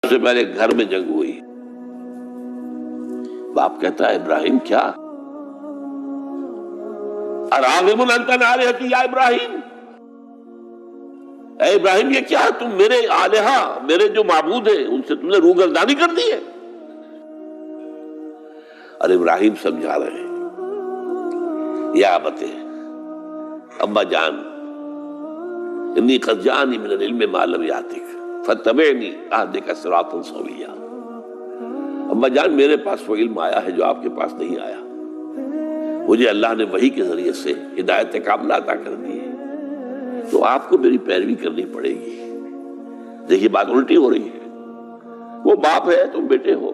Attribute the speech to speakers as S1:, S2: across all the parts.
S1: سے پہلے گھر میں جنگ ہوئی. باپ کہتا ہے ابراہیم کیا؟ اراغب انت عن آلہتی یا ابراہیم، اے ابراہیم یہ کیا تم میرے آلہہ، میرے جو معبود ہیں ان سے تم نے روگردانی کر دی ہے؟ اور ابراہیم سمجھا رہے ہیں یا ابتے، ابا جان، انی قد جانی من العلم ما لم یاتک فاتبعنی اہدک صراطا سویا. ابا جان میرے پاس وہ علم آیا ہے جو آپ کے پاس نہیں آیا. مجھے اللہ نے وحی کے ذریعے سے ہدایت کاملہ عطا کر دی ہے، تو آپ کو میری پیروی کرنی پڑے گی. دیکھیے بات الٹی ہو رہی ہے. وہ باپ ہے، تم بیٹے ہو.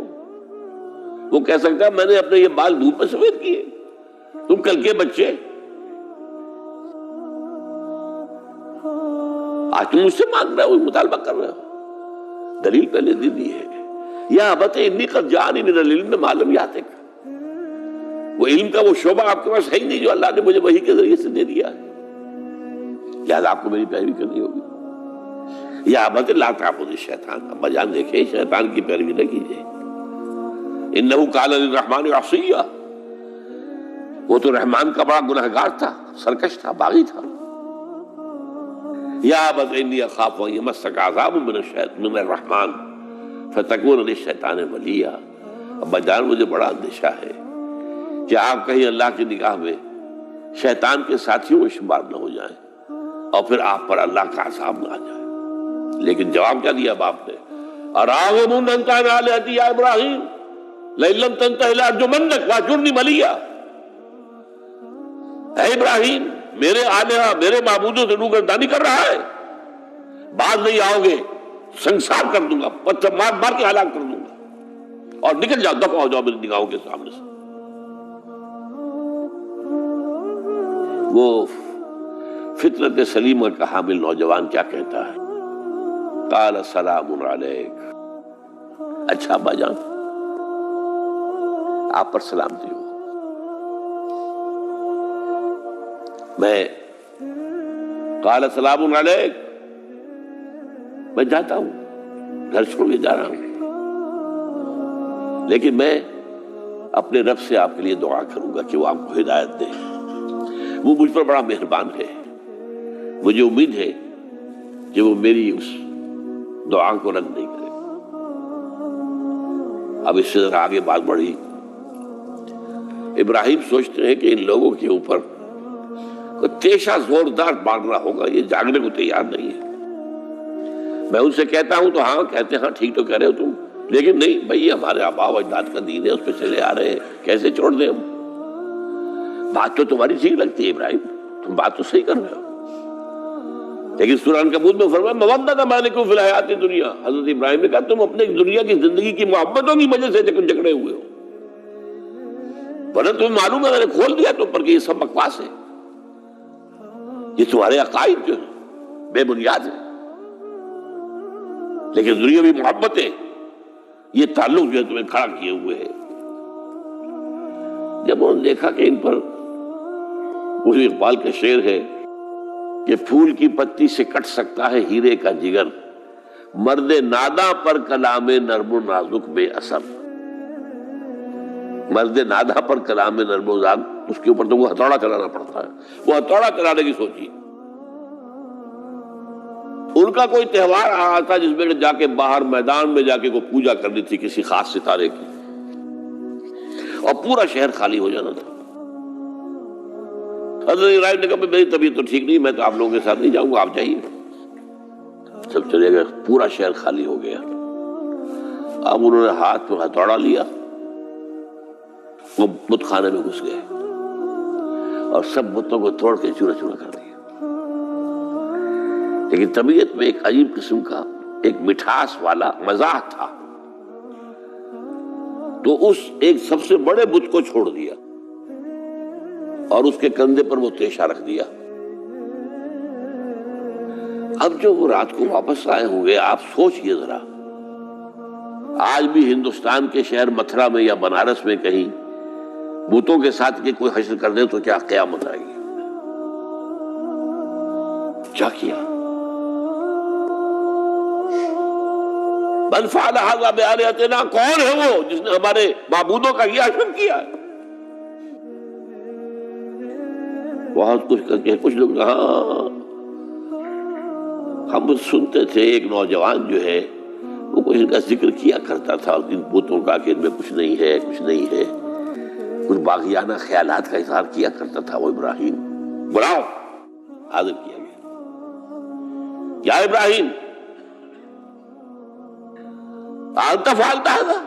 S1: وہ کہہ سکتا ہے میں نے اپنے یہ بال دھوپ میں سفید کیے، تم کل کے بچے. آج تم مجھ سے مانگ رہے ہو، مطالبہ کر رہے ہو. دلیل پہلے دے دی ہے. یا ابت انی قد جانی من العلم ما لم یاتک. وہ علم کا وہ شعبہ آپ کے پاس ہے ہی نہیں جو اللہ نے مجھے وحی کے ذریعے سے دے دیا ہے، لہٰذا آپ کو میری پیروی کرنی ہوگی. یا ابت لا تعبد الشیطان، ابا جان دیکھیں شیطان کی پیروی نہ کیجیے. انہ کان للرحمن عصیا، وہ تو رحمان کا بڑا گنہگار تھا، سرکش تھا، باغی تھا. یا ابت انی اخاف ان یمسک عذاب من الرحمن فتکون للشیطان ولیا. ابا جان مجھے بڑا اندیشہ ہے کہ آپ کہیں اللہ کی نگاہ میں شیطان کے ساتھیوں میں شمار نہ ہو جائیں اور پھر آپ پر اللہ کا عذاب نہ آ جائے. لیکن جواب کیا دیا باپ نے؟ اراغب انت عن آلہتی یا ابراہیم لئن لم تنتہ لارجمنک واہجرنی ملیا. اے ابراہیم میرے آلہہ، میرے معبودوں سے روگردانی کر رہا ہے، باز نہیں آؤ گے سنسار کر دوں گا، پتھر مار مار کے ہلاک کر دوں گا، اور نکل جاؤ، دفع ہو جاؤ میری نگاہوں کے سامنے سے. وہ فطرت سلیمہ کا حامل نوجوان کیا کہتا ہے؟ قال سلام علیک. اچھا ابا جان آپ پر سلامتی ہو. میں قال سلام علیک، میں جاتا ہوں، گھر چھوڑ کے جا رہا ہوں، لیکن میں اپنے رب سے آپ کے لیے دعا کروں گا کہ وہ آپ کو ہدایت دے. وہ مجھ پر بڑا مہربان ہے، مجھے امید ہے کہ وہ میری اس دعا کو رد نہیں کرے. اب اس سے ذرا آگے بات بڑھی. ابراہیم سوچتے ہیں کہ ان لوگوں کے اوپر کوئی تیشہ زوردار مارنا ہوگا، یہ جاگنے کو تیار نہیں ہے. میں ان سے کہتا ہوں تو ہاں کہتے ہیں، ہاں ٹھیک تو کہہ رہے ہو تم، لیکن نہیں بھائی یہ ہمارے آباء و اجداد کا دین ہے، اس پہ چلے آ رہے ہیں، کیسے چھوڑ دیں ہم؟ بات تو تمہاری ٹھیک لگتی ہے ابراہیم، تم بات تو صحیح کر رہے ہو، لیکن سورہ عنکبوت میں فرمایا مودۃ بینکم فی الحیات الدنیا. حضرت ابراہیم نے کہا تم اپنے دنیا کی زندگی کی محبتوں کی وجہ سے جھگڑے ہوئے ہو، ورنہ تمہیں معلوم ہے میں نے کھول دیا تم پر کہ یہ سب بکواس ہے، یہ تمہارے عقائد جو ہیں بے بنیاد ہیں. لیکن دنیاوی محبتیں، یہ تعلق جو ہے تمہیں کھڑا کیے ہوئے ہیں. جب انہوں نے دیکھا کہ ان پر، وہ اقبال کا شعر ہے کہ پھول کی پتی سے کٹ سکتا ہے ہیرے کا جگر، مرد ناداں پر کلام نرم و نازک بے اثر. مرد ناداں پر کلام نرم و نازک، اس کے اوپر تو وہ ہتھوڑا چلانا پڑتا ہے. وہ ہتھوڑا چلانے کی سوچی. ان کا کوئی تہوار آ رہا تھا جس میں جا کے باہر میدان میں جا کے کوئی پوجا کرنی تھی کسی خاص ستارے کی، اور پورا شہر خالی ہو جانا تھا. حضرت ابراہیم نے کہا میری طبیعت تو ٹھیک نہیں، میں تو آپ لوگوں کے ساتھ نہیں جاؤں گا، آپ جائیے. سب چلے گئے، پورا شہر خالی ہو گیا. اب انہوں نے ہاتھ میں ہتھوڑا لیا، وہ بت خانے میں گھس گئے اور سب بتوں کو توڑ کے چورا چورا کر دیا. لیکن طبیعت میں ایک عجیب قسم کا ایک مٹھاس والا مزاح تھا، تو اس ایک سب سے بڑے بت کو چھوڑ دیا اور اس کے کندھے پر وہ تیشہ رکھ دیا. اب جو وہ رات کو واپس آئے ہوں گے، آپ سوچئے ذرا، آج بھی ہندوستان کے شہر متھرا میں یا بنارس میں کہیں بتوں کے ساتھ کے کوئی حشر کر دے تو کیا قیامت آئے گی. کیا کیا من فعل ھذا بآلہتنا، کون ہے وہ جس نے ہمارے معبودوں کا یہ حشر کیا ہے؟ بہت کچھ کر کے کچھ لوگ ہاں ہم سنتے تھے ایک نوجوان جو ہے وہ کچھ ان کا ذکر کیا کرتا تھا ان بتوں کا کہ ان میں کچھ نہیں ہے کچھ نہیں ہے، کچھ باغیانہ خیالات کا اظہار کیا کرتا تھا وہ ابراہیم۔ بلاؤ، حاضر کیا گیا، یا ابراہیم انت فعلت ھذا،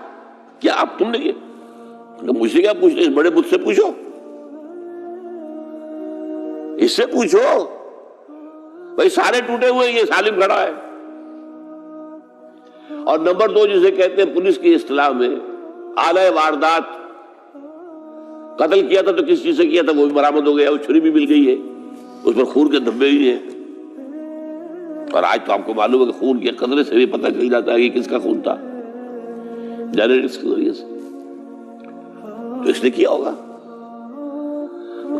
S1: کیا اب تم نے کیا؟ مجھ سے کیا پوچھتے، اس بڑے بت سے پوچھو، اس سے پوچھو، بھائی سارے ٹوٹے ہوئے، یہ سالم کھڑا ہے۔ اور نمبر 2 جسے کہتے ہیں پولیس کی اصطلاح میں آلہ واردات، قتل کیا تھا تو کس چیز سے کیا تھا وہ بھی برآمد ہو گیا، وہ چھری بھی مل گئی ہے، اس پر خون کے دھبے بھی ہیں، اور آج تو آپ کو معلوم ہے کہ خون کے قطرے سے بھی پتہ چل جاتا ہے کہ کس کا خون تھا، جنیٹکس کے ذریعے سے، تو اس نے کیا ہوگا۔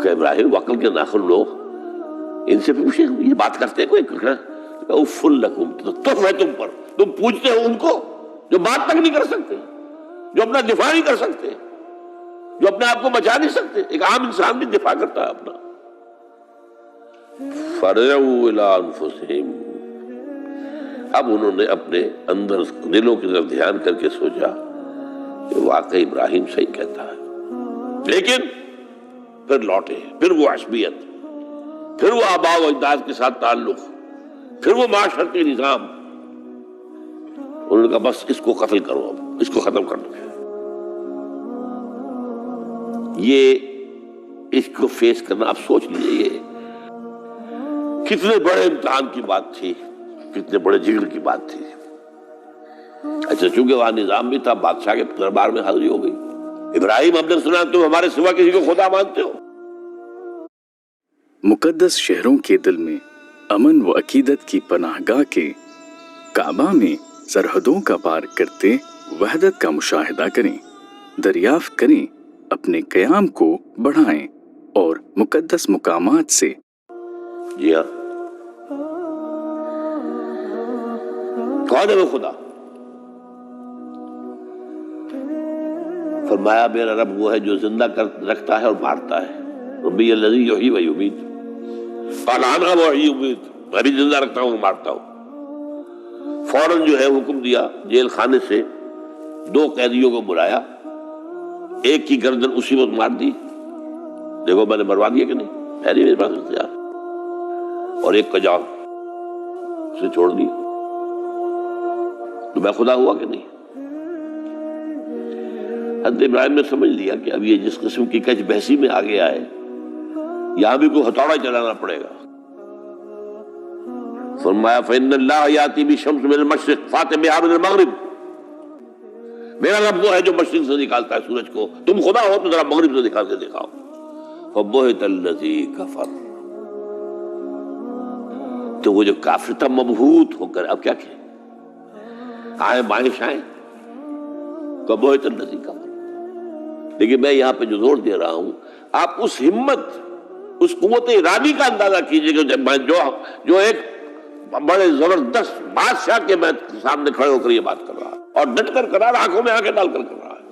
S1: کہ ابراہیم عقل کے ناخن لوگ ان سے پوچھے، یہ بات کرتے کوئی اف لکم، تو ہے تم پر، تم پوچھتے ہو ان کو جو بات تک نہیں کر سکتے، جو اپنا دفاع نہیں کر سکتے، جو اپنے آپ کو بچا نہیں سکتے۔ ایک عام انسان بھی دفاع کرتا ہے اپنا۔ فرجعوا الی انفسہم، اب انہوں نے اپنے اندر دلوں کی طرف دھیان کر کے سوچا کہ واقعی ابراہیم صحیح کہتا ہے، لیکن پھر لوٹے، پھر وہ عصبیت، پھر وہ آباء و اجداد کے ساتھ تعلق، پھر وہ معاشرتی نظام۔ انہوں نے کہا بس اس کو قتل کرو، اب اس کو ختم کر دو۔ یہ اس کو فیس کرنا، آپ سوچ لیجیے یہ کتنے بڑے امتحان کی بات تھی، کتنے بڑے جگر کی بات تھی۔ اچھا چونکہ وہاں نظام بھی تھا، بادشاہ کے دربار میں حاضری ہو گئی۔ ابراہیم ہم نے سنا تم ہمارے سوا کسی کو خدا مانتے ہو؟
S2: مقدس شہروں کے دل میں امن و عقیدت کی پناہ گاہ کے کعبہ میں سرحدوں کا پار کرتے وحدت کا مشاہدہ کریں، دریافت کریں، اپنے قیام کو بڑھائیں اور مقدس مقامات سے۔
S1: جی ہاں، کون ہے وہ خدا؟ فرمایا میرا رب وہ ہے جو زندہ رکھتا ہے اور مارتا ہے، ربی الذی یحیی و یمیت، قال انا احیی و امیت، میں بھی زندہ رکھتا ہوں اور مارتا ہوں۔ فوراً جو ہے حکم دیا، جیل خانے سے 2 قیدیوں کو بلایا، ایک کی گردن اسی وقت مار دی، دیکھو میں نے مروا دیا کہ نہیں، ہے نہیں میرے پاس اختیار، اور ایک کا جان اسے چھوڑ دی، تو میں خدا ہوا کہ نہیں؟ حضرت ابراہیم نے سمجھ لیا کہ اب یہ جس قسم کی کچ بحثی میں آگے آئے، یہاں بھی کوئی ہتھوڑا چلانا پڑے گا۔ فرمایا فإن اللہ یاتی بالشمس من المشرق فأت بہا من المغرب، میرا رب وہ ہے جو مشرق سے نکالتا ہے سورج کو، تم خدا ہو تو ذرا مغرب سے نکال کے دکھاؤ۔ فبہت الذی کفر، تو وہ جو کافر تھا مبہوت ہو کر اب کیا کہ آئے بائیں شائیں، فبہت الذی کفر۔ لیکن میں یہاں پہ جو زور دے رہا ہوں، آپ اس ہمت، اس قوت ارادی کا اندازہ کیجئے کہ جو ایک بڑے زبردست بادشاہ کے میں سامنے کھڑے ہو کر یہ بات کر رہا ہے، اور ڈٹ کر کر رہا، آنکھوں میں آنکھیں ڈال کر کر رہا ہے۔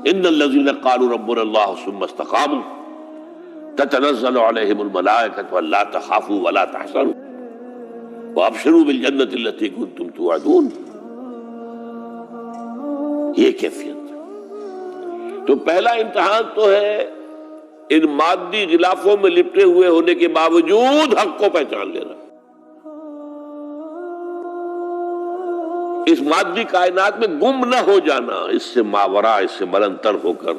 S1: ان الذین قالوا ربنا اللہ ثم استقاموا تتنزل علیہم الملائکۃ الا تخافوا ولا تحزنوا وابشروا بالجنۃ التي کنتم توعدون۔ یہ کیفیت تو پہلا امتحان تو ہے ان مادی غلافوں میں لپٹے ہوئے ہونے کے باوجود حق کو پہچان لینا، اس مادی کائنات میں گم نہ ہو جانا، اس سے ماورا، اس سے بلند تر ہو کر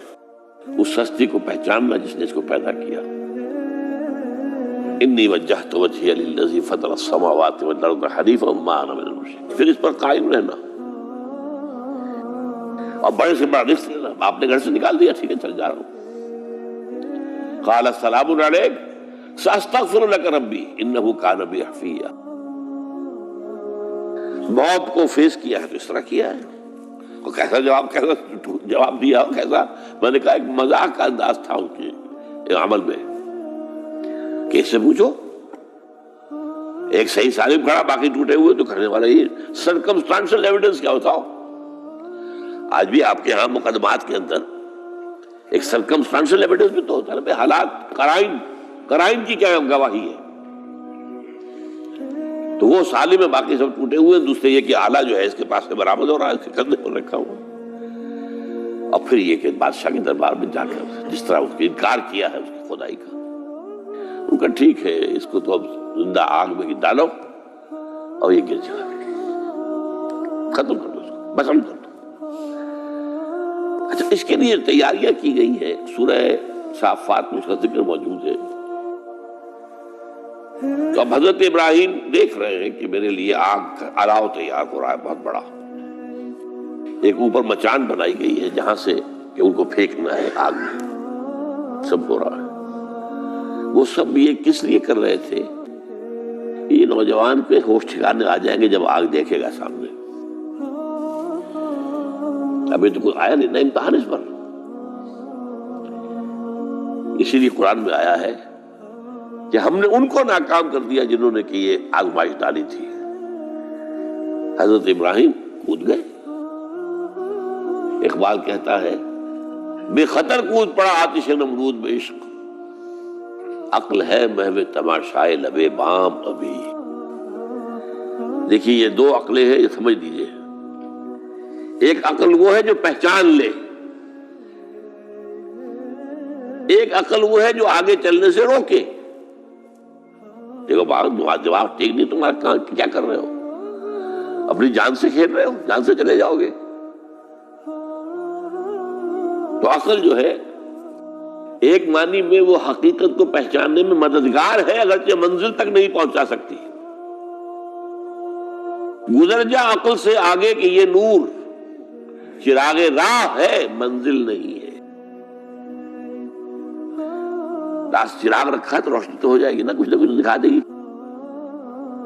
S1: اس ہستی کو پہچاننا جس نے اس کو پیدا کیا۔ انی وجہت وجہی للذی فطر السماوات والارض حنیفا وما انا من المشرکین، پھر اس پر قائم رہنا اور بڑے سے بڑا رزق لینا۔ آپ نے گھر سے نکال دیا، ٹھیک ہے چل جا رہا ہوں۔ قال السلام علیک ساستغفر لک ربی انہ کان بی حفیہ۔ موت کو فیس کیا ہے تو اس طرح کیا ہے، اور کیسا جواب دیا ہو، کیسا، میں نے کہا ایک مذاق کا انداز تھا ان کے عمل میں کہ اس سے پوچھو، ایک صحیح سالم کھڑا باقی ٹوٹے ہوئے، تو کہنے والا یہ سرکمسٹانشل ایویڈنس کیا ہوتا ہو؟ آج بھی آپ کے ہاں مقدمات کے اندر ایک سرکمسٹانشل ایویڈنس بھی تو ہوتا ہے، حالات، قرائن کی کیا گواہی ہے؟ تو وہ سالم ہے، باقی سب ٹوٹے ہوئے، دوسرے یہ کہ آلہ جو ہے اس کے پاس سے برآمد ہو رہا ہے، اس کے کندھے پر رکھا ہوا، اور پھر یہ کہ بادشاہ کے دربار میں جا کر جس طرح اس کا انکار کیا ہے اس کی خدائی کا، ان کا ٹھیک ہے، اس کو تو اب زندہ آگ میں ڈالو اور یہ گر جائے، ختم کر دو اس کو، بسم کر دو۔ اچھا، اس کے لیے تیاریاں کی گئی ہے، سورہ صافات میں اس کا ذکر موجود ہے۔ تو اب حضرت ابراہیم دیکھ رہے ہیں کہ میرے لیے آگ کا الاؤ تیار ہو رہا ہے بہت بڑا، ایک اوپر مچان بنائی گئی ہے جہاں سے کہ ان کو پھینکنا ہے آگ میں، سب ہو رہا ہے۔ وہ سب یہ کس لیے کر رہے تھے؟ یہ نوجوان کے ہوش ٹھکانے آ جائیں گے جب آگ دیکھے گا سامنے، ابھی تو کوئی آیا نہیں نا امتحان اس پر، اسی لیے قرآن میں آیا ہے کہ ہم نے ان کو ناکام کر دیا جنہوں نے کہ یہ آزمائش ڈالی تھی۔ حضرت ابراہیم کود گئے، اقبال کہتا ہے بے خطر کود پڑا آتش نمرود میں عشق، عقل ہے محو تماشائے لبے بام ابھی۔ دیکھیے یہ دو عقلیں ہیں، یہ سمجھ لیجیے، ایک عقل وہ ہے جو پہچان لے، ایک عقل وہ ہے جو آگے چلنے سے روکے۔ دیکھو جواب ٹھیک نہیں، تمہارا کیا کر رہے ہو؟ اپنی جان سے کھیل رہے ہو، جان سے چلے جاؤ گے۔ تو عقل جو ہے ایک معنی میں وہ حقیقت کو پہچاننے میں مددگار ہے، اگرچہ منزل تک نہیں پہنچا سکتی۔ گزر جا عقل سے آگے کہ یہ نور چراغ راہ ہے، منزل نہیں ہے۔ راست چراغ رکھا ہے تو روشنی تو ہو جائے گی نا، کچھ نہ کچھ دکھا دے گی،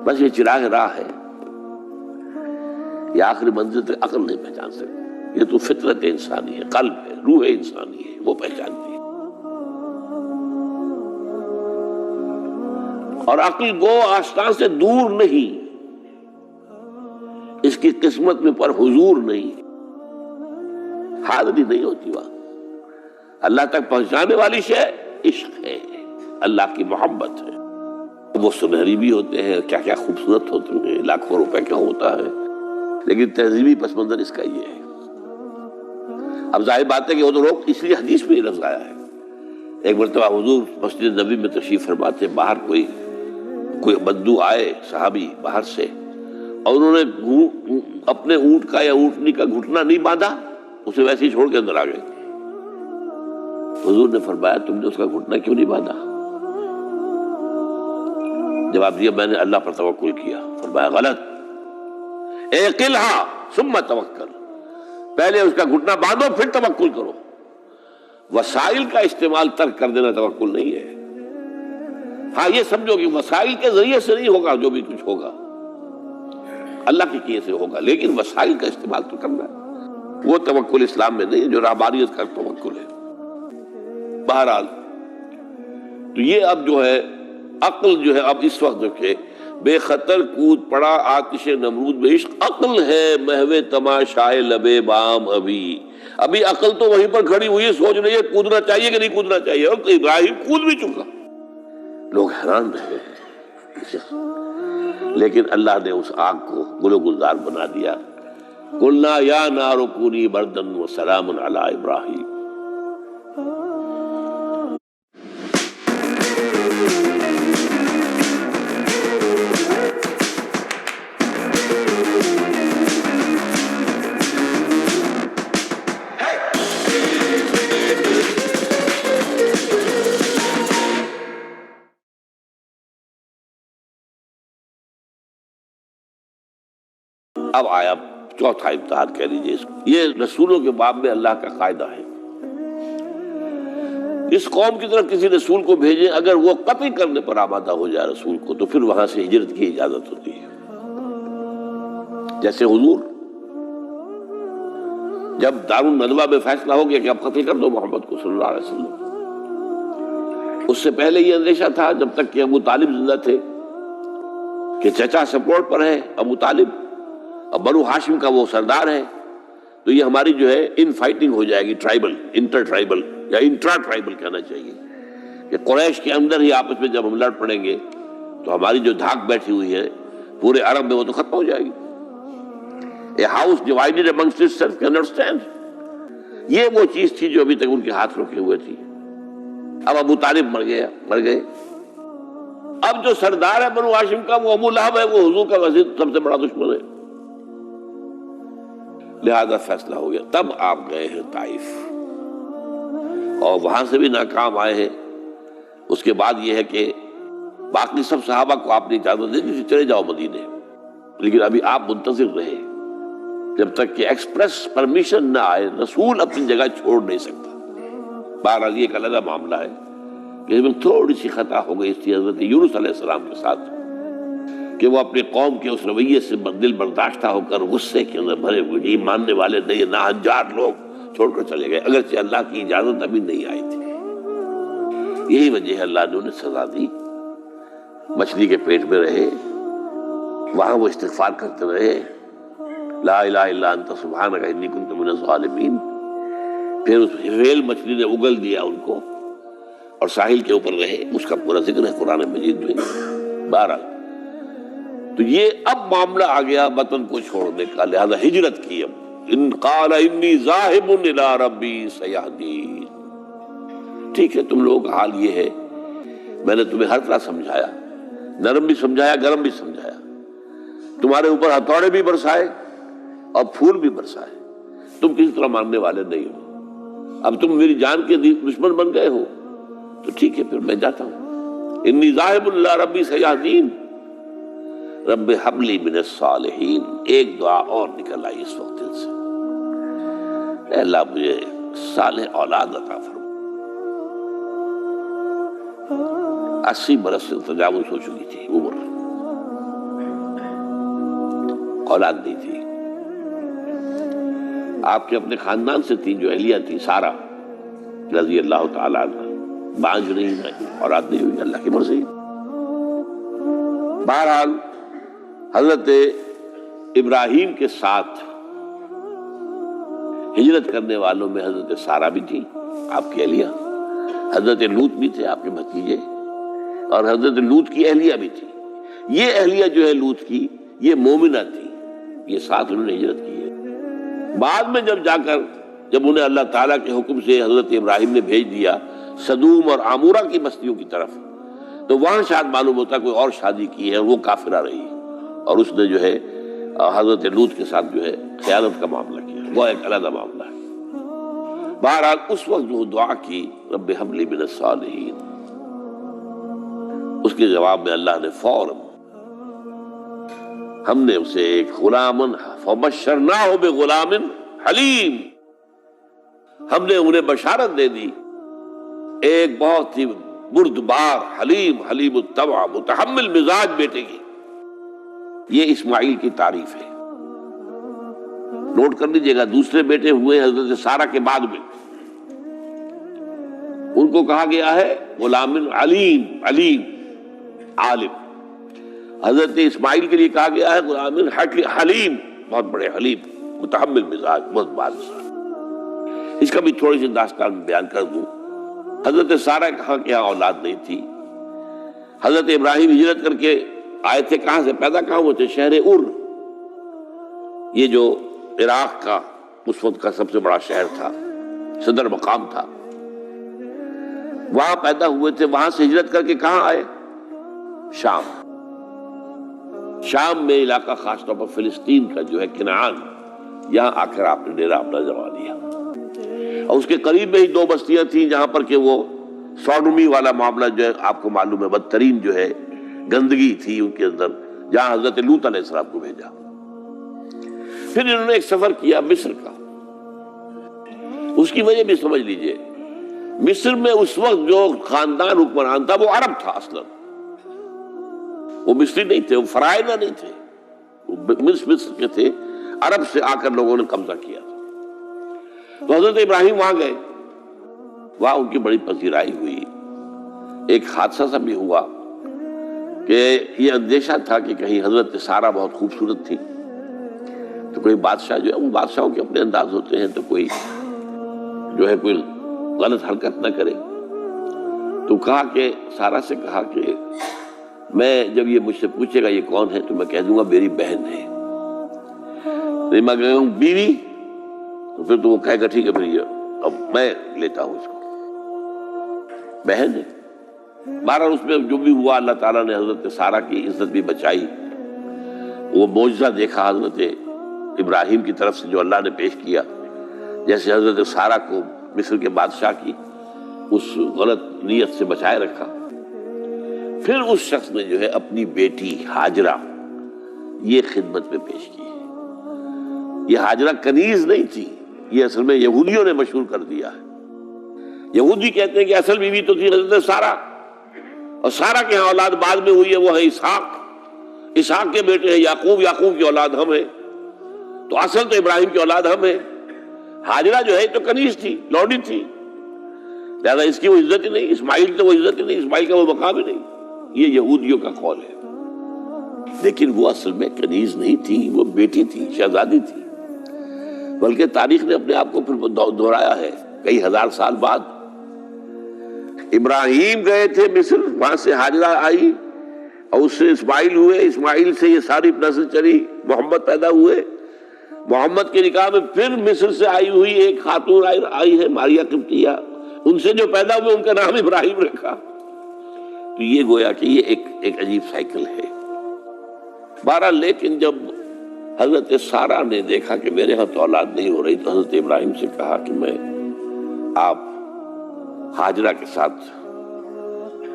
S1: بس یہ چراغ راہ ہے، یہ آخری منزل تک عقل نہیں پہچان سکتی۔ یہ تو فطرت انسانی ہے، قلب ہے، روح انسانی ہے، وہ پہچانتی ہے۔ اور عقل گو آستان سے دور نہیں، اس کی قسمت میں پر حضور نہیں، حاضری نہیں ہوتی وہاں۔ اللہ تک پہنچانے والی شے عشق ہے، اللہ کی محبت ہے۔ وہ سنہری بھی ہوتے ہیں، کیا کیا خوبصورت ہوتے ہیں، لاکھوں روپے کا ہوتا ہے، لیکن تہذیبی پس منظر اس کا یہ ہے۔ اب ظاہر بات ہے کہ وہ تو روک، اس لیے حدیث میں یہ لفظ آیا ہے۔ ایک مرتبہ حضور مسجد نبی میں تشریف فرماتے، باہر کوئی بدو آئے صحابی باہر سے، اور انہوں نے اپنے اونٹ کا یا اونٹنی کا گھٹنا نہیں باندھا، اسے ویسے ہی چھوڑ کے اندر آ گئے۔ حضور نے فرمایا تم نے اس کا گھٹنا کیوں نہیں باندھا؟ جواب دیا میں نے اللہ پر توکل کیا۔ فرمایا غلط، اعقلھا ثم توکل، پہلے اس کا گھٹنا باندھو پھر توکل کرو۔ وسائل کا استعمال ترک کر دینا توکل نہیں ہے۔ ہاں یہ سمجھو کہ وسائل کے ذریعے سے نہیں ہوگا، جو بھی کچھ ہوگا اللہ کی کیے سے ہوگا، لیکن وسائل کا استعمال تو کرنا ہے۔ وہ توکل اسلام میں نہیں، جو رہبانیت کا توکل ہے۔ بہرحال تو یہ اب جو ہے عقل جو ہے اب اس وقت جو کہ بے خطر کود پڑا آتش نمرود میں عشق، عقل ہے محو تماشائے لبے بام ابھی عقل تو وہیں پر کھڑی ہوئی سوچ رہی ہے کودنا چاہیے کہ نہیں کودنا چاہیے، اور ابراہیم کود بھی چکا۔ لوگ حیران رہے لیکن اللہ نے اس آگ کو گل و گلزار بنا دیا۔ قلنا یا نار کونی بردن وسلام علی ابراہیم۔ اب آیا چوتھا امتحان کہہ لیجیے اس کو۔ یہ رسولوں کے باب میں اللہ کا قاعدہ ہے، اس قوم کی طرف کسی رسول کو بھیجیں، اگر وہ قتل کرنے پر آمادہ ہو جائے رسول کو تو پھر وہاں سے ہجرت کی اجازت ہوتی ہے۔ جیسے حضور جب دارالندوا میں فیصلہ ہو گیا کہ اب قتل کر دو محمد کو صلی اللہ علیہ وسلم، اس سے پہلے یہ اندیشہ تھا جب تک کہ ابو طالب زندہ تھے کہ چچا سپورٹ پر ہے ابو طالب، اور بنو ہاشم کا وہ سردار ہے، تو یہ ہماری جو ہے ان فائٹنگ ہو جائے گی، ٹرائبل، انٹر ٹرائبل یا انٹرا ٹرائبل کہنا چاہیے، کہ قریش کے اندر ہی آپس میں جب ہم لڑ پڑیں گے تو ہماری جو دھاک بیٹھی ہوئی ہے پورے عرب میں وہ تو ختم ہو جائے گی. A house divided amongst itself cannot stand. یہ وہ چیز تھی جو ابھی تک ان کے ہاتھ رکے ہوئے تھی. اب ابو طالب مر گئے. اب جو سردار ہے بنو ہاشم کا وہ ابو لہب ہے، وہ حضور کا وزیر سب سے بڑا دشمن ہے. لہذا فیصلہ ہو گیا. تب آپ گئے ہیں طائف اور وہاں سے بھی ناکام آئے ہیں. اس کے بعد یہ ہے کہ باقی سب صحابہ کو آپ نے اجازت دے دی چلے جاؤ مدینے، لیکن ابھی آپ منتظر رہے جب تک کہ ایکسپریس پرمیشن نہ آئے. رسول اپنی جگہ چھوڑ نہیں سکتا. بہرحال یہ ایک علیحدہ معاملہ ہے کہ اس میں تھوڑی سی خطا ہو گئی تھی حضرت یونس علیہ السلام کے ساتھ، کہ وہ اپنی قوم کے اس رویے سے دل برداشتہ ہو کر غصے کے اندر بھرے ہوئے یہ ماننے والے نہیں ناہنجار لوگ چھوڑ کر چلے گئے، اگرچہ اللہ کی اجازت ابھی نہیں آئی تھی. یہی وجہ ہے اللہ نے انہیں سزا دی. مچھلی کے پیٹ میں رہے، وہاں وہ استغفار کرتے رہے، لا الہ الا انت سبحانک انی کنت من الظالمین. پھر اس ویل مچھلی نے اگل دیا ان کو اور ساحل کے اوپر رہے. اس کا پورا ذکر ہے قرآن مجید میں. بہرحال تو یہ اب معاملہ آ گیا وطن کو چھوڑنے کا، لہذا ہجرت کی. اب ان قال انی ذاہب الی ربی سیہدین. ٹھیک ہے، تم لوگوں کا حال یہ ہے، میں نے تمہیں ہر طرح سمجھایا، نرم بھی سمجھایا، گرم بھی سمجھایا، تمہارے اوپر ہتھوڑے بھی برسائے اور پھول بھی برسائے، تم کسی طرح ماننے والے نہیں ہو. اب تم میری جان کے دشمن بن گئے ہو تو ٹھیک ہے، پھر میں جاتا ہوں. انی ذاہب الی ربی سیہدین رب ہب لی من الصالحین. ایک دعا اور نکل آئی اس وقت دل سے، اے اللہ مجھے صالح اولاد عطا فرما. 80 برس سے تجاوز ہو چکی تھی عمر، اولاد نہیں تھی. آپ کے اپنے خاندان سے تھی جو اہلیہ تھی سارہ رضی اللہ تعالیٰ عنہ، بانج نہیں ہے، اولاد نہیں ہوئی، اللہ کی مرضی. بہرحال حضرت ابراہیم کے ساتھ ہجرت کرنے والوں میں حضرت سارہ بھی تھی آپ کی اہلیہ، حضرت لوط بھی تھے آپ کے بھتیجے، اور حضرت لوط کی اہلیہ بھی تھی. یہ اہلیہ جو ہے لوط کی یہ مومنہ تھی، یہ ساتھ انہوں نے ہجرت کی ہے. بعد میں جب انہیں اللہ تعالیٰ کے حکم سے حضرت ابراہیم نے بھیج دیا سدوم اور عمورہ کی بستیوں کی طرف، تو وہاں شاید معلوم ہوتا کوئی اور شادی کی ہے، وہ کافرہ رہی اور اس نے جو ہے حضرت لوط کے ساتھ جو ہے خیانت کا معاملہ کیا. وہ ایک علیحدہ معاملہ ہے. بہرحال اس وقت جو دعا کی رب ہب لی من الصالحین، اس کے جواب میں اللہ نے فوراً ہم نے اسے ایک غلامن فبشرناہ بغلام حلیم، ہم نے انہیں بشارت دے دی ایک بہت ہی بردبار حلیم الطبع متحمل مزاج بیٹے کی. یہ اسماعیل کی تعریف ہے. نوٹ کر لیجیے گا، دوسرے بیٹے ہوئے حضرت سارہ کے بعد میں، ان کو کہا گیا ہے غلام علیم عالم. حضرت اسماعیل کے لیے کہا گیا ہے غلام حلیم، بہت بڑے حلیم، متحمل مزاج، بہت بارش. اس کا بھی تھوڑی سی داستان بیان کر دوں. حضرت سارہ کہاں کہ یہاں اولاد نہیں تھی. حضرت ابراہیم ہجرت کر کے آئے تھے، کہاں سے پیدا کہاں ہوئے تھے؟ شہر ار، یہ جو عراق کا اس وقت کا سب سے بڑا شہر تھا، صدر مقام تھا، وہاں پیدا ہوئے تھے. وہاں سے ہجرت کر کے کہاں آئے؟ شام میں علاقہ، خاص طور پر فلسطین کا جو ہے کنعان، یہاں آ کر آپ نے ڈیرا اپنا جما لیا. اور اس کے قریب میں ہی 2 بستیاں تھیں جہاں پر کہ وہ سوڈومی والا معاملہ جو ہے آپ کو معلوم ہے، بدترین جو ہے گندگی تھی ان کے اندر، جہاں حضرت لوط علیہ السلام کو بھیجا. پھر انہوں نے ایک سفر کیا مصر کا. اس کی وجہ بھی سمجھ لیجئے، مصر میں اس وقت جو خاندان حکمران تھا وہ عرب تھا اصلا، وہ مصری نہیں تھے، وہ فرائضہ نہیں تھے، وہ مصر کے تھے، عرب سے آ کر لوگوں نے قبضہ کیا تھا. تو حضرت ابراہیم وہاں گئے، وہاں ان کی بڑی پذیرائی ہوئی. ایک حادثہ سا بھی ہوا کہ یہ اندیشہ تھا کہ کہیں حضرت سارہ بہت خوبصورت تھی تو کوئی بادشاہ جو ہے، وہ بادشاہوں کے اپنے انداز ہوتے ہیں، تو کوئی جو ہے کوئی غلط حرکت نہ کرے. تو کہا کہ سارہ سے کہا کہ میں جب یہ مجھ سے پوچھے گا یہ کون ہے تو میں کہہ دوں گا میری بہن ہے. نہیں میں کہوں گا بیوی تو پھر تو وہ کہے گا ٹھیک ہے پھر یہ اب میں لیتا ہوں اس کو، بہن ہے. بہرحال اس میں جو بھی ہوا اللہ تعالیٰ نے حضرت سارہ کی عزت بھی بچائی. وہ معجزہ دیکھا حضرت ابراہیم کی طرف سے جو اللہ نے پیش کیا، جیسے حضرت سارہ کو مصر کے بادشاہ کی اس غلط نیت سے بچائے رکھا. پھر اس شخص نے جو ہے اپنی بیٹی ہاجرہ یہ خدمت میں پیش کی. یہ ہاجرہ کنیز نہیں تھی، یہ اصل میں یہودیوں نے مشہور کر دیا ہے. یہودی کہتے ہیں کہ اصل بیوی تو تھی حضرت سارہ، اور سارہ کے ہاں اولاد بعد میں ہوئی ہے، وہ ہے اسحاق. اسحاق کے بیٹے ہیں یعقوب، یعقوب کی اولاد ہم ہیں، تو اصل تو ابراہیم کی اولاد ہم ہیں. ہاجرہ جو ہے تو کنیز تھی، لونڈی تھی، لہذا اس کی وہ عزت ہی نہیں. اسماعیل تو وہ عزت ہی نہیں، اسماعیل کا وہ مقام ہی نہیں. یہ یہودیوں کا قول ہے. لیکن وہ اصل میں کنیز نہیں تھی، وہ بیٹی تھی، شہزادی تھی. بلکہ تاریخ نے اپنے آپ کو پھر دہرایا ہے. کئی ہزار سال بعد ابراہیم گئے تھے مصر، وہاں سے ہاجرہ آئی اور اس سے اسماعیل ہوئے، اسماعیل سے یہ ساری نسل چلی، محمد پیدا ہوئے. محمد کے نکاح میں پھر مصر سے آئی ہوئی ایک خاتون آئی ہے ماریہ قبطیہ، ان سے جو پیدا ہوئے ان کا نام ابراہیم رکھا. تو یہ گویا کہ یہ ایک عجیب سائیکل ہے. بہرحال لیکن جب حضرت سارہ نے دیکھا کہ میرے ہاں تو اولاد نہیں ہو رہی، تو حضرت ابراہیم سے کہا کہ میں آپ ہاجرہ کے ساتھ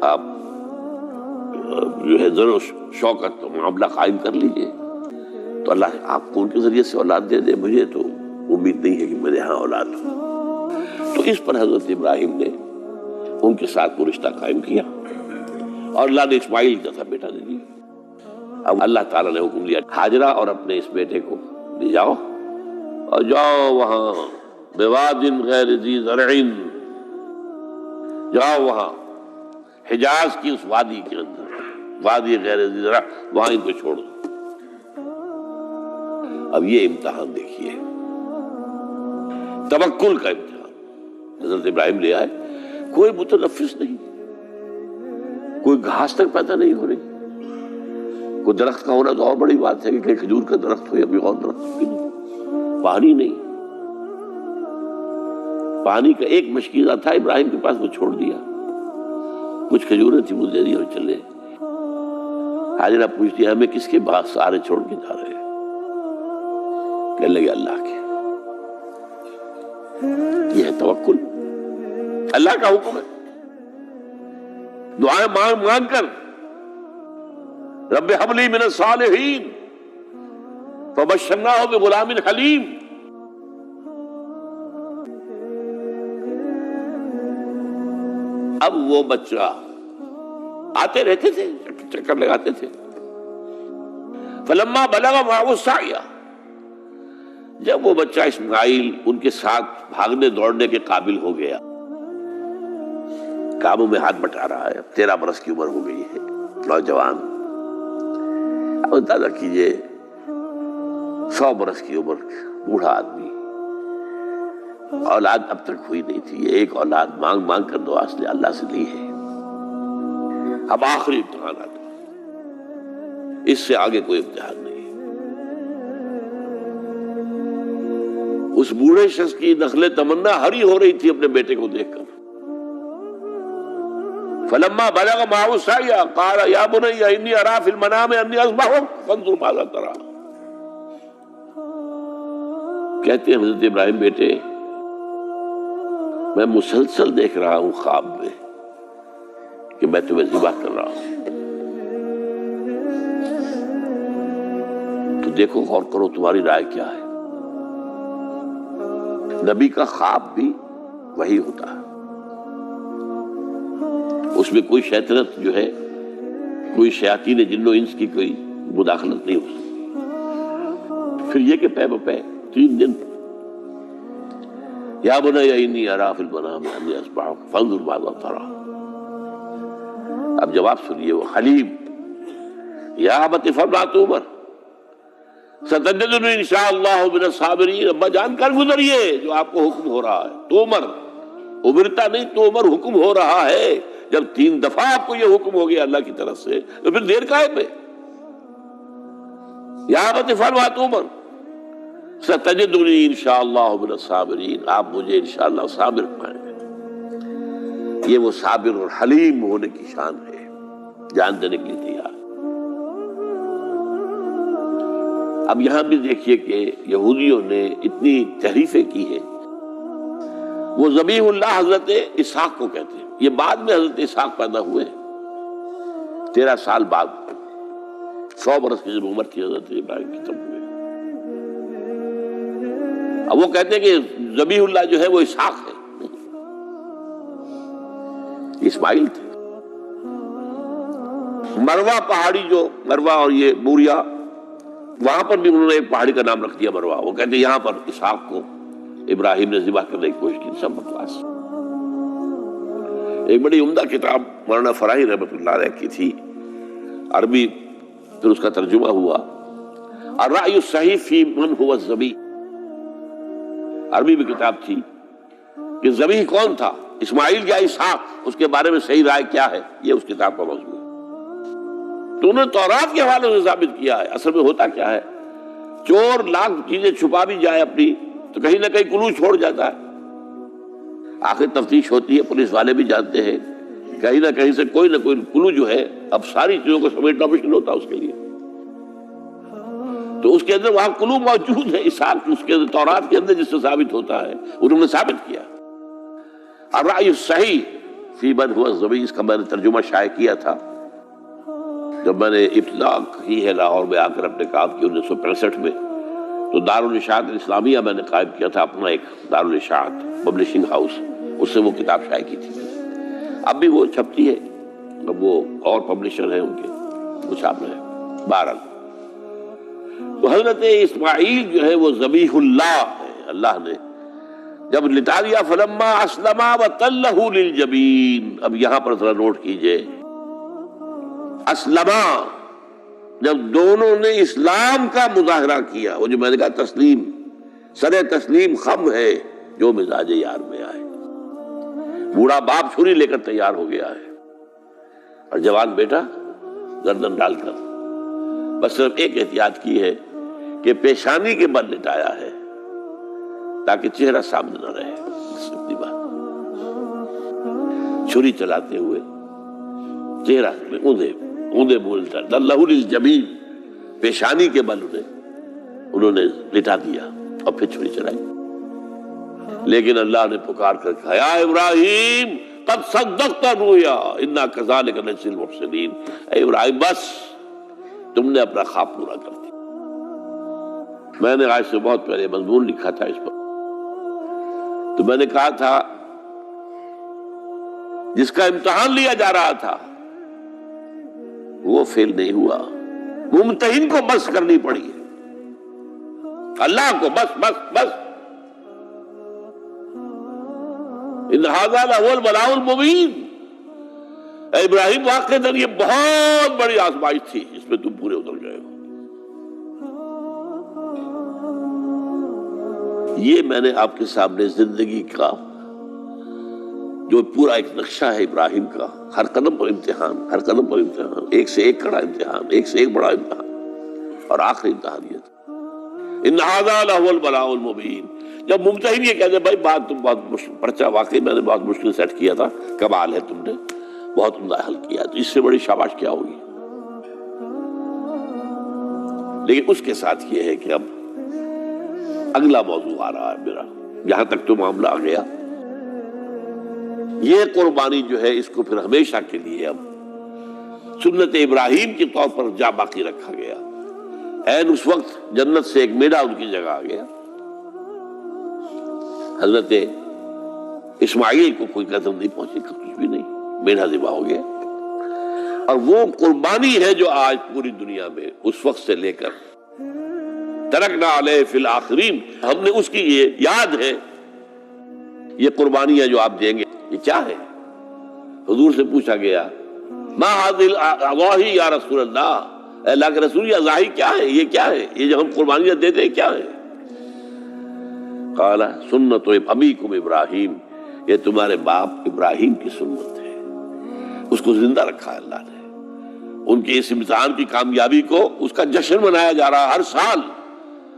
S1: آپ جو ہے ضرور شوقت معاملہ قائم کر لیجئے، تو اللہ آپ کو ان کے ذریعے سے اولاد دے دے. مجھے تو امید نہیں ہے کہ میرے ہاں اولاد ہو. تو اس پر حضرت ابراہیم نے ان کے ساتھ وہ رشتہ قائم کیا اور اللہ نے اسماعیل جیسا بیٹا دے دیا. اب اللہ تعالیٰ نے حکم دیا ہاجرہ اور اپنے اس بیٹے کو لے جاؤ اور جاؤ وہاں بواد غیر ذی زرع، جاؤ وہاں حجاز کی اس وادی کے اندر، وادی غیر ذی زرع، وہاں ان کو چھوڑ دو. اب یہ امتحان دیکھیے، توکل کا امتحان. حضرت ابراہیم لے آئے، کوئی متنفس نہیں، کوئی گھاس تک پیدا نہیں ہو رہی. کوئی درخت کا ہونا تو اور بڑی بات ہے کہ کھجور کا درخت ہو یا کوئی اور درخت ہو. پانی نہیں، پانی کا ایک مشکیزہ تھا ابراہیم کے پاس، وہ چھوڑ دیا. کچھ کھجوریں تھی وہ دے دی اور چلے. حاجرہ پوچھتی ہے ہمیں کس کے بعد سارے چھوڑ کے جا رہے ہیں؟ کہنے لگے اللہ کے. یہ ہے توکل، اللہ کا حکم ہے. دعائیں مانگ مانگ کر رب حب لی من الصالحین فبشرناہ بغلام حلیم. اب وہ بچہ آتے رہتے تھے، چکر لگاتے تھے. فلما بلغ معه السعی، جب وہ بچہ اسماعیل ان کے ساتھ بھاگنے دوڑنے کے قابل ہو گیا، کاموں میں ہاتھ بٹا رہا ہے، 13 برس کی عمر ہو گئی ہے، نوجوان. اب اندازہ کیجئے 100 برس کی عمر، بوڑھا آدمی، اولاد اب تک ہوئی نہیں تھی. یہ ایک اولاد مانگ مانگ کر دعا سے اللہ سے لی ہے. اب آخری امتحان آتا ہے، اس سے آگے کوئی امتحان نہیں. اس بوڑھے شخص کی نخل تمنا ہری ہو رہی تھی اپنے بیٹے کو دیکھ کر. فلما بلغ معه السعی قال یا بنی انی اری فی المنام انی اذبحک فانظر ماذا تری. کہتے ہیں حضرت ابراہیم بیٹے میں مسلسل دیکھ رہا ہوں خواب میں کہ میں تمہیں ذبح کر رہا ہوں، تو دیکھو غور کرو تمہاری رائے کیا ہے. نبی کا خواب بھی وہی ہوتا ہے، اس میں کوئی شیطنت جو ہے، کوئی شیاطین جن و انس کی کوئی مداخلت نہیں ہو سکتی. پھر یہ کہ پے بپے 3 دن یا بنی انی اری فی المنام انی اذبحک فانظر ماذا تری. اب جواب سنیے، وہ حلیم یا ابت افعل ما تؤمر ستجدنی انشاءاللہ من الصابرین، ابا جان کر گزریے جو آپ کو حکم ہو رہا ہے. تومر امرتا نہیں، تومر حکم ہو رہا ہے. جب 3 دفعہ آپ کو یہ حکم ہو گیا اللہ کی طرف سے تو پھر دیر کاہے پہ؟ یا ابت افعل ما تؤمر ستجدنی انشاءاللہ من الصابرین، آپ مجھے انشاءاللہ صابر پائیں گے. یہ وہ صابر اور حلیم ہونے کی شان ہے، جان دینے کے لیے تیار. اب یہاں بھی دیکھیے کہ یہودیوں نے اتنی تحریفیں کی ہیں. وہ ذبیح اللہ حضرت اسحاق کو کہتے ہیں. یہ بعد میں حضرت اسحاق پیدا ہوئے 13 سال بعد، 100 برس کی جب عمر تھی حضرت ابراہیم کی تب ہوئے. اب وہ کہتے ہیں کہ ذبیح اللہ جو ہے وہ اسحاق ہے، اسماعیل تھے. مروہ پہاڑی، جو مروہ اور یہ بوریا، وہاں پر بھی انہوں نے ایک پہاڑی کا نام رکھ دیا مروہ. وہ کہتے ہیں یہاں پر اسحاق کو ابراہیم نے ذبح کرنے کی کوشش کی. سب بکواس. ایک بڑی عمدہ کتاب مولانا فراہی رحمۃ اللہ علیہ کی تھی، عربی، پھر اس کا ترجمہ ہوا، الرأی الصحیح فی من هو الذبیح. عربی میں کتاب تھی کہ ذبیح کون تھا، اسماعیل یا اسحاق، اس کے بارے میں صحیح رائے کیا ہے. یہ اس کتاب کا موضوع ہے. تو انہوں نے تورات کے حوالے سے ثابت کیا ہے. اصل میں ہوتا کیا ہے، چور لاکھ چیزیں چھپا بھی جائے اپنی تو کہیں نہ کہیں کلو چھوڑ جاتا ہے. آخر تفتیش ہوتی ہے، پولیس والے بھی جانتے ہیں کہیں نہ کہیں سے کوئی نہ کوئی کلو جو ہے، اب ساری چیزوں کو سمیٹنا مشکل ہوتا ہے اس کے لیے. تو اس کے اندر وہاں کلو موجود ہے، اسحاق اس کے اندر تورات کے اندر جس سے ثابت ہوتا ہے، انہوں نے ثابت کیا. الرأی الصحیح فی من هو الذبیح، اس کا میں نے ترجمہ شائع کیا تھا جب میں نے ابتدا کی ہے لاہور میں آ کر اپنے کام کی 1965 میں. تو دارالاشاعت الاسلامیہ میں نے قائم کیا تھا اپنا ایک دارالاشاعت پبلشنگ ہاؤس، اس سے وہ کتاب شائع کی تھی. اب بھی وہ چھپتی ہے، اب وہ اور پبلشر ہیں ان کے، وہ چھاپ رہے ہیں. بہرحال تو حضرت اسماعیل جو ہے وہ ذبیح اللہ ہے. اللہ نے جب لٹا دیا، فلما اسلما وتلہ للجبین. اب یہاں پر ذرا نوٹ کیجئے، اسلما، جب دونوں نے اسلام کا مظاہرہ کیا، وہ جو میں نے کہا تسلیم، سر تسلیم خم ہے جو مزاج یار میں آئے. بوڑھا باپ چھری لے کر تیار ہو گیا ہے اور جوان بیٹا گردن ڈال کر بس صرف ایک احتیاط کی ہے کہ پیشانی کے بل لٹایا ہے تاکہ چہرہ سامنے نہ رہے. بس اتنی بات. چھری چلاتے ہوئے چہرہ میں اوندے بولتا دلہ للجبین، پیشانی کے بل انہوں نے لٹا دیا اور پھر چھری چلائی. لیکن اللہ نے پکار کر کہا، یا ابراہیم قد صدقت الرؤیا انا کذالک نجزی المحسنین. اے ابراہیم بس تم نے اپنا خواب پورا کر دیا. میں نے آج سے بہت پہلے مضمون لکھا تھا اس پر، تو میں نے کہا تھا جس کا امتحان لیا جا رہا تھا وہ فیل نہیں ہوا، ممتحن کو بس کرنی پڑی ہے، اللہ کو بس بس بس. ان ھذا لہو البلاء المبین. اے ابراہیم واقعتاً یہ بہت بڑی آزمائش تھی جس میں تم پورے اتر گئے ہو. یہ میں نے آپ کے سامنے زندگی کا جو پورا ایک نقشہ ہے ابراہیم کا، ہر قدم پر امتحان، ہر قدم پر امتحان، ایک سے ایک کڑا امتحان، ایک سے ایک بڑا امتحان، اور آخری امتحان یہ تھا ان ھذا لہو البلاء المبین. جب ممتحن یہ کہتے بھائی بات تم بہت مشکل، پرچہ واقعی میں نے بہت مشکل سیٹ کیا تھا، کمال ہے تم نے بہت عمدہ حل کیا، تو اس سے بڑی شاباش کیا ہوگی. لیکن اس کے ساتھ یہ ہے کہ اب اگلا موضوع آ رہا ہے میرا، جہاں تک تو معاملہ آ گیا، یہ قربانی جو ہے اس کو پھر ہمیشہ کے لیے اب سنت ابراہیم کے طور پر جا باقی رکھا گیا. این اس وقت جنت سے ایک میڑا ان کی جگہ آ گیا. حضرت اسماعیل کو کوئی قدم نہیں پہنچی، کچھ بھی نہیں، میڑا ذبح ہو گیا. اور وہ قربانی ہے جو آج پوری دنیا میں اس وقت سے لے کر ترکنا علیہ فی الآخرین، ہم نے اس کی یہ یاد ہے. یہ قربانیاں جو آپ دیں گے یہ کیا ہے؟ حضور سے پوچھا گیا ما هذه الاضاحی یا رسول اللہ، اے اللہ کے رسول یہ اضاحی کیا ہے، یہ کیا ہے، یہ جو ہم قربانیاں دیتے ہیں کیا ہے؟ قال سنت ابیکم ابراہیم، یہ تمہارے باپ ابراہیم کی سنت ہے۔ اس کو زندہ رکھا ہے اللہ نے، ان کے اس امتحان کی کامیابی کو اس کا جشن منایا جا رہا ہے۔ ہر سال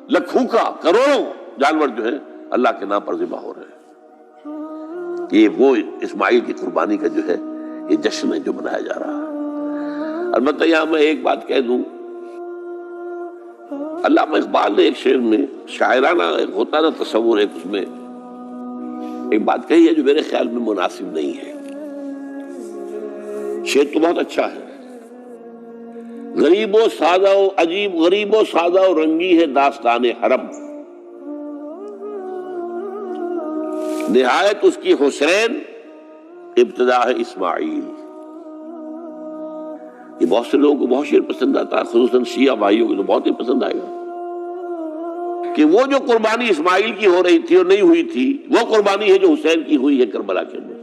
S1: لاکھوں کا کروڑوں جانور جو ہے اللہ کے نام پر ذبح ہو رہے ہیں۔ یہ وہ اسماعیل کی قربانی کا جو ہے یہ جشن ہے جو منایا جا رہا ہے۔ البتہ یہاں میں ایک بات کہہ دوں، علامہ اقبال نے ایک شعر میں شاعرانہ ایک ہوتا نا تصور، ایک اس میں ایک بات کہی ہے جو میرے خیال میں مناسب نہیں ہے۔ شعر تو بہت اچھا ہے، غریب و سادہ و عجیب، غریب و سادہ و رنگی ہے داستان حرم، نہایت اس کی حسین ابتدا ہے اسماعیل۔ یہ بہت سے لوگوں کو بہت شعر پسند آتا ہے، خصوصاً شیعہ بھائیوں کو تو بہت ہی پسند آئے گا کہ وہ جو قربانی اسماعیل کی ہو رہی تھی اور نہیں ہوئی تھی وہ قربانی ہے جو حسین کی ہوئی ہے کربلا کے اندر۔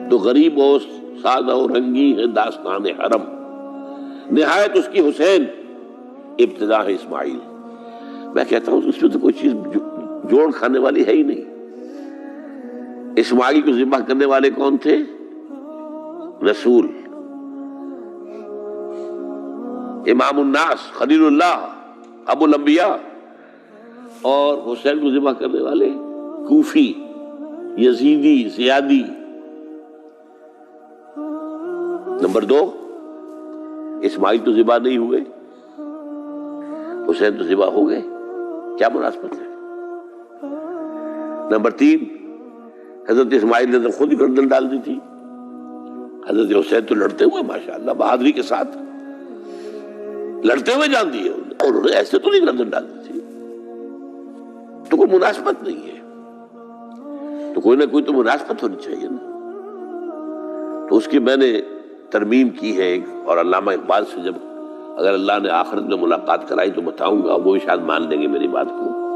S1: تو غریب و سادہ و رنگی ہے داستان حرم، نہایت اس کی حسین ابتدا ہے اسماعیل۔ میں کہتا ہوں اس میں تو کوئی چیز جوڑ کھانے والی ہے ہی نہیں۔ اسماعیل کو ذبح کرنے والے کون تھے؟ رسول، امام الناس، خلیل اللہ، ابو الانبیاء، اور حسین کو ذبح کرنے والے کوفی، یزیدی، زیادی۔ نمبر 2، اسماعیل تو ذبح نہیں ہوئے، حسین تو ذبح ہو گئے، کیا مناسبت ہے؟ نمبر 3، حضرت اسماعیل نے خود ہی گردن ڈال دی تھی، حضرت حسین تو لڑتے ہوئے ماشاءاللہ بہادری کے ساتھ لڑتے ہوئے جان دیے، اور انہوں نے ایسے تو نہیں گردن ڈال دی تھی۔ تو کوئی مناسبت نہیں ہے، تو کوئی نہ کوئی تو مناسبت ہونی چاہیے نا۔ تو اس کی میں نے ترمیم کی ہے ایک، اور علامہ اقبال سے جب اگر اللہ نے آخرت میں ملاقات کرائی تو بتاؤں گا، وہ بھی شاید مان لیں گے میری بات کو۔